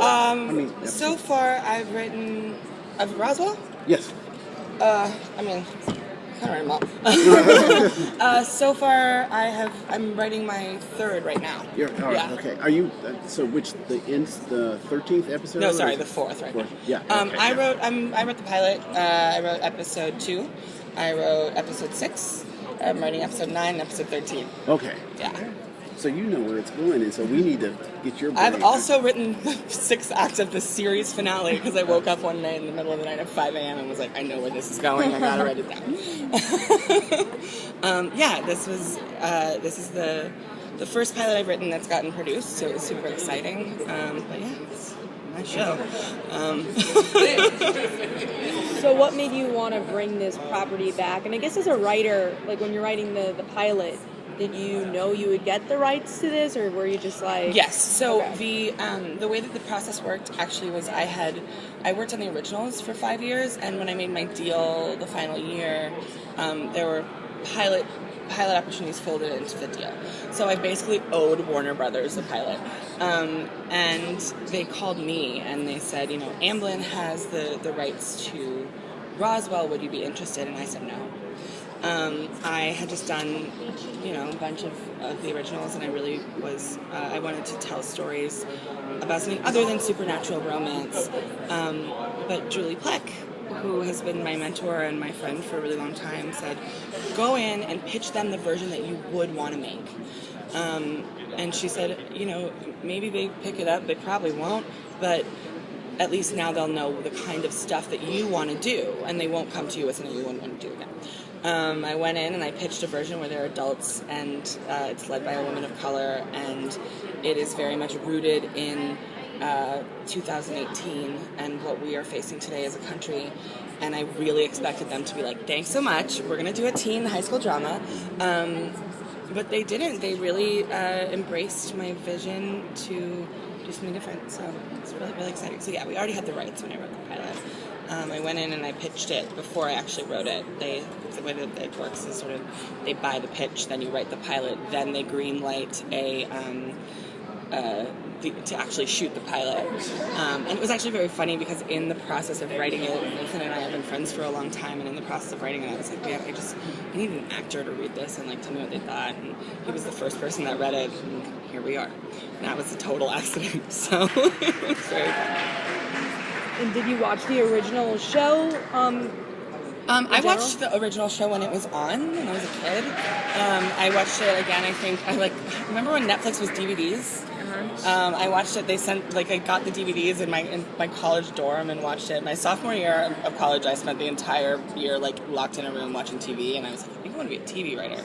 for? So far I've written of Roswell. Yes. Kind of so far I'm writing my third right now. Okay. Are you so which the 13th episode? No, sorry, the fourth right now. Yeah. I wrote the pilot. I wrote episode 2. I wrote episode 6. I'm writing episode 9 and episode 13. Okay. Yeah. So you know where it's going, and so we need to get your brain. I've also written the 6th act of the series finale because I woke up one night in the middle of the night at 5 a.m. and was like, I know where this is going. I gotta write it down. This is the first pilot I've written that's gotten produced, so it was super exciting. But yeah, it's my show. So what made you want to bring this property back? And I guess as a writer, like when you're writing the pilot, did you know you would get the rights to this, or were you just like... Yes. So the way that the process worked actually was I worked on the originals for 5 years, and when I made my deal the final year, there were pilot opportunities folded into the deal. So I basically owed Warner Brothers the pilot. And they called me and they said, Amblin has the rights to Roswell, would you be interested? And I said no. I had just done, a bunch of the originals, and I really was, I wanted to tell stories about something other than supernatural romance. But Julie Pleck, who has been my mentor and my friend for a really long time, said, go in and pitch them the version that you would want to make. And she said, maybe they pick it up, they probably won't, but at least now they'll know the kind of stuff that you want to do, and they won't come to you with something you wouldn't want to do again. I went in and I pitched a version where they're adults, and it's led by a woman of color, and it is very much rooted in 2018 and what we are facing today as a country. And I really expected them to be like, thanks so much, we're going to do a teen high school drama. But they didn't. They really embraced my vision to do something different. So it's really, really exciting. So yeah, we already had the rights when I wrote the pilot. I went in and I pitched it before I actually wrote it. The way that it works is sort of they buy the pitch, then you write the pilot, then they green light to actually shoot the pilot. And it was actually very funny because in the process of writing it, Nathan and I have been friends for a long time, and in the process of writing it, I was like, I need an actor to read this and tell me what they thought. And he was the first person that read it, and here we are. And that was a total accident, so it was very fun. And did you watch the original show? I watched the original show when it was on when I was a kid. I watched it again, I think. Remember when Netflix was DVDs? I watched it. They sent, I got the DVDs in my college dorm and watched it. My sophomore year of college, I spent the entire year, locked in a room watching TV, and I was like, I think I want to be a TV writer.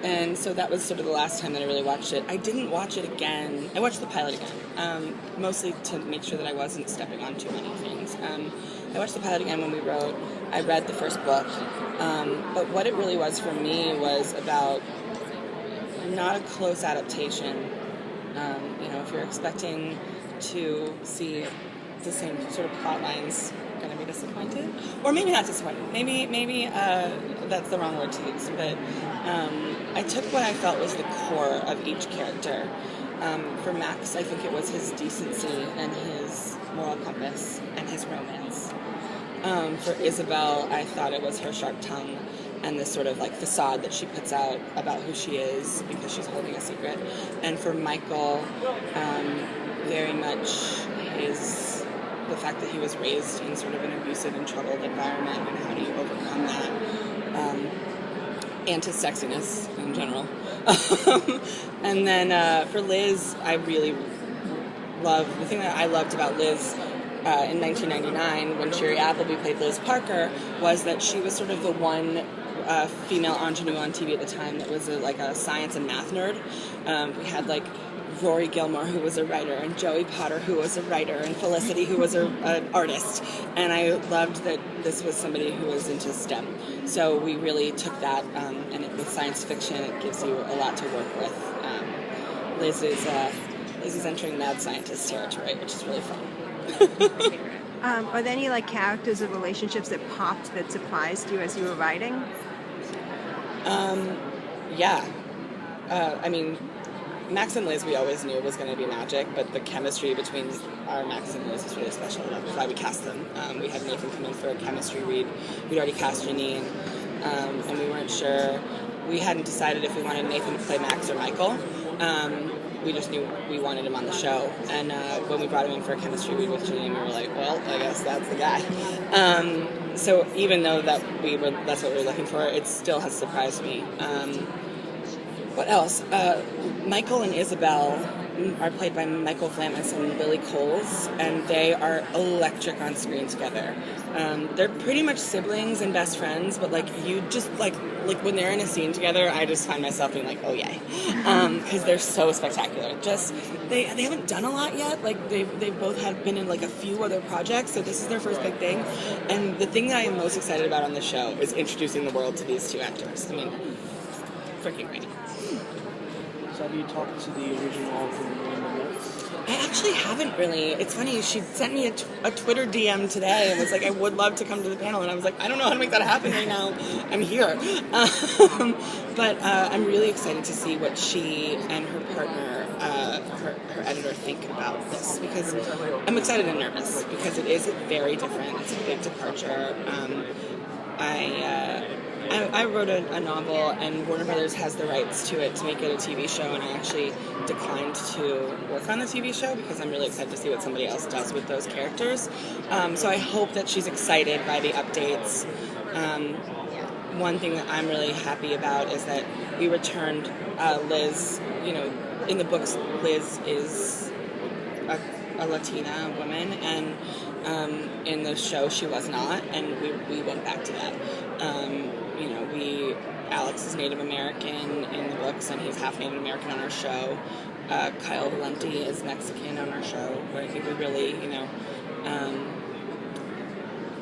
And so that was sort of the last time that I really watched it. I didn't watch it again. I watched the pilot again, mostly to make sure that I wasn't stepping on too many things. I watched the pilot again when we wrote. I read the first book. But what it really was for me was about not a close adaptation. If you're expecting to see the same sort of plot lines, you're going to be disappointed. Or maybe not disappointed. Maybe that's the wrong word to use. But I took what I felt was the core of each character. For Max, I think it was his decency and his moral compass and his romance. For Isabel, I thought it was her sharp tongue and this sort of facade that she puts out about who she is because she's holding a secret. And for Michael, very much the fact that he was raised in sort of an abusive and troubled environment, and how do you overcome that, and his sexiness in general. And then for Liz, I really love, the thing that I loved about Liz in 1999 when Sherry Appleby played Liz Parker was that she was sort of the one female ingenue on TV at the time that was a science and math nerd. We had Rory Gilmore, who was a writer, and Joey Potter, who was a writer, and Felicity, who was an artist. And I loved that this was somebody who was into STEM. So we really took that, and with science fiction, it gives you a lot to work with. Liz is entering mad scientist territory, which is really fun. Are there any characters or relationships that popped that surprised you as you were writing? Yeah. Max and Liz we always knew was going to be magic, but the chemistry between our Max and Liz is really special. That's why we cast them. We had Nathan come in for a chemistry read. We'd already cast Janine, and we weren't sure. We hadn't decided if we wanted Nathan to play Max or Michael. We just knew we wanted him on the show. And when we brought him in for a chemistry read with Janine, we were like, well, I guess that's the guy. So even though that's what we were looking for, it still has surprised me. What else? Michael and Isabel are played by Michael Flamis and Lily Coles, and they are electric on screen together. They're pretty much siblings and best friends, but you just like when they're in a scene together, I just find myself being like, oh yay, because they're so spectacular. Just they haven't done a lot yet. They both have been in a few other projects, so this is their first big thing. And the thing that I am most excited about on the show is introducing the world to these two actors. I mean, freaking great. So have you talked to the original from I actually haven't really. It's funny, she sent me a Twitter DM today and was like, I would love to come to the panel. And I was like, I don't know how to make that happen right now. I'm here. But I'm really excited to see what she and her partner, her editor, think about this. Because I'm excited and nervous because it is very different. It's a big departure. I wrote a novel, and Warner Brothers has the rights to it to make it a TV show, and I actually declined to work on the TV show because I'm really excited to see what somebody else does with those characters. So I hope that she's excited by the updates. One thing that I'm really happy about is that we returned Liz. In the books, Liz is a Latina woman, and in the show she was not, and we went back to that. Alex is Native American in the books, and he's half Native American on our show. Kyle Valenti is Mexican on our show, where we really,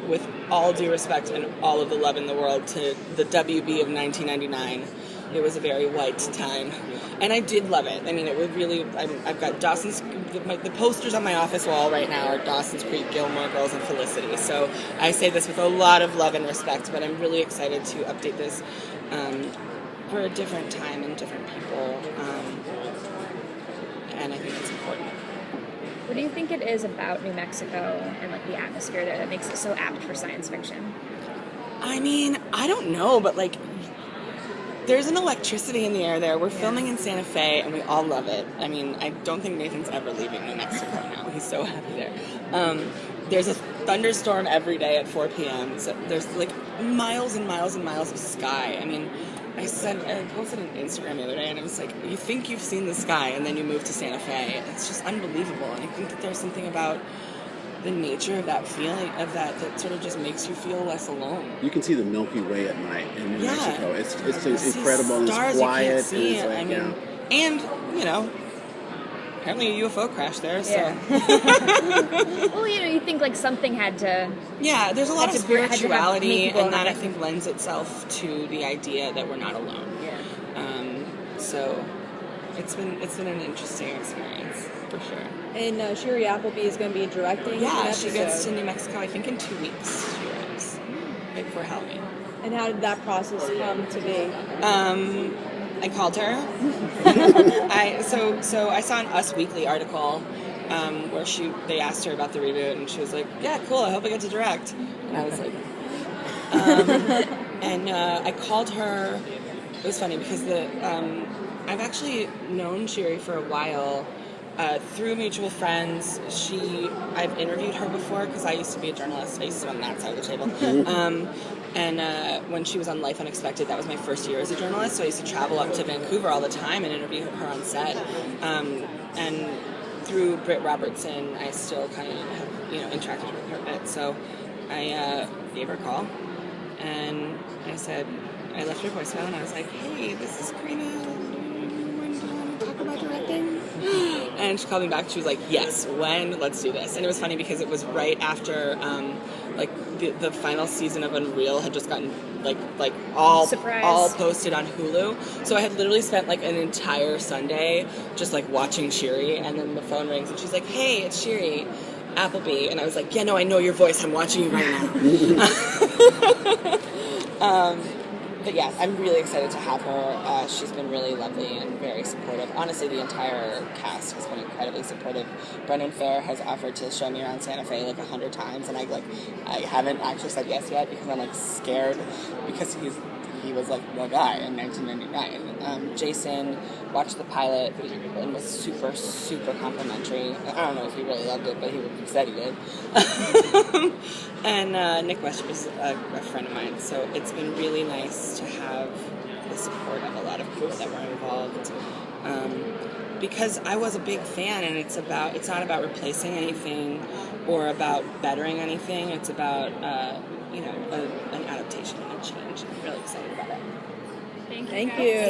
with all due respect and all of the love in the world to the WB of 1999, it was a very white time. And I did love it. I mean, it was really, I've got the posters on my office wall right now are Dawson's Creek, Gilmore Girls, and Felicity. So I say this with a lot of love and respect, but I'm really excited to update this for a different time and different people. And I think it's important. What do you think it is about New Mexico and the atmosphere there that makes it so apt for science fiction? I mean, I don't know, but there's an electricity in the air there. We're filming in Santa Fe, and we all love it. I mean, I don't think Nathan's ever leaving New Mexico now. He's so happy there. There's a thunderstorm every day at 4 p.m. So there's miles and miles and miles of sky. I mean, I posted on Instagram the other day, and I was like, you think you've seen the sky, and then you move to Santa Fe. It's just unbelievable. And I think that there's something about the nature of that feeling, that sort of just makes you feel less alone. You can see the Milky Way at night in New Mexico. It's incredible, and stars it's quiet. You can't see. And apparently a UFO crashed there, so. Yeah. Well, you think something had to. Yeah, there's a lot of spirituality, and that I think lends itself to the idea that we're not alone. Yeah. So it's been an interesting experience for sure. And Sherry Appleby is going to be directing. Yeah, she gets to New Mexico, I think, in 2 weeks. She arrives right before Halloween. And how did that process come to be? I called her. So I saw an Us Weekly article where they asked her about the reboot, and she was like, "Yeah, cool. I hope I get to direct." And I was like, I called her. It was funny because I've actually known Sherry for a while. Through mutual friends. I've interviewed her before because I used to be a journalist. I used to sit on that side of the table. And when she was on Life Unexpected, that was my first year as a journalist, so I used to travel up to Vancouver all the time and interview her on set. And through Britt Robertson, I still kind of have interacted with her a bit. So I gave her a call, and I left her a voicemail, and I was like, "Hey, this is Carina. When do you want to talk about directing?" And she called me back. She was like, "Yes, when? Let's do this." And it was funny because it was right after the final season of Unreal had just gotten all posted on Hulu. So I had literally spent an entire Sunday just watching Sherry, and then the phone rings and she's like, "Hey, it's Sherry Appleby," and I was like, "Yeah, no, I know your voice. I'm watching you right now." But yeah, I'm really excited to have her. She's been really lovely and very supportive. Honestly, the entire cast has been incredibly supportive. Brendan Fair has offered to show me around Santa Fe like 100 times, and I haven't actually said yes yet because I'm like scared because he was like the guy in 1999. Jason watched the pilot and was super, super complimentary. I don't know if he really loved it, but he said he did. And Nick West was a friend of mine, so it's been really nice to have the support of a lot of people that were involved. Because I was a big fan, and it's not about replacing anything or about bettering anything. It's about an adaptation and a change. I'm really excited about it. Thank you.